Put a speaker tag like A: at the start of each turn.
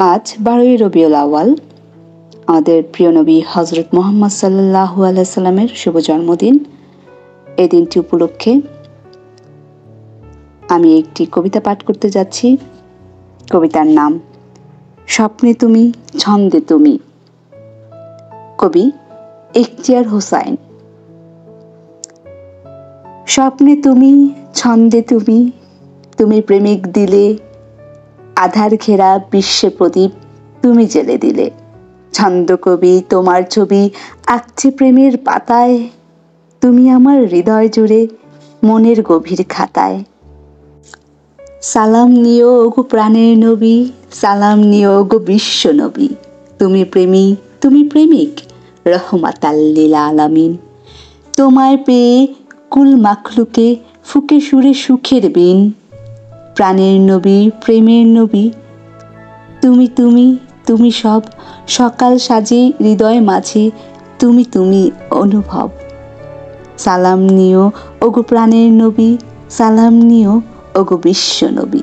A: আজ 12ই রবিউল আউয়াল, আমাদের প্রিয় নবী হজরত মুহাম্মদ সাল্লাল্লাহু আলাইহি সাল্লামের শুভ জন্মদিন। এই দিনটি উপলক্ষে আমি একটি কবিতা পাঠ করতে যাচ্ছি। কবিতার নাম স্বপ্নে তুমি ছন্দে তুমি। কবি ইখতিয়ার হোসাইন। স্বপ্নে তুমি ছন্দে তুমি, তুমি প্রেমিক দিলে আধার ঘেরা বিশ্বে প্রদীপ তুমি জেলে দিলে। ছন্দ কবি তোমার ছবি আঁকছে প্রেমের পাতায়, তুমি আমার হৃদয় জুড়ে মনের গভীর খাতায়। সালাম নিও ওগো প্রাণের নবী, সালাম নিও ওগো বিশ্ব নবী। তুমি প্রেমী তুমি প্রেমিক, রহমাতাল লিল আলামিন। তোমায় পেয়ে কুল মাখলুকে ফুকে সুরে সুখের বিন। প্রাণের নবী প্রেমের নবী, তুমি তুমি তুমি সব। সকাল সাজে হৃদয় মাঝে তুমি তুমি অনুভব। সালাম নিও ওগো প্রাণের নবী, সালাম নিও ওগো বিশ্ব নবী।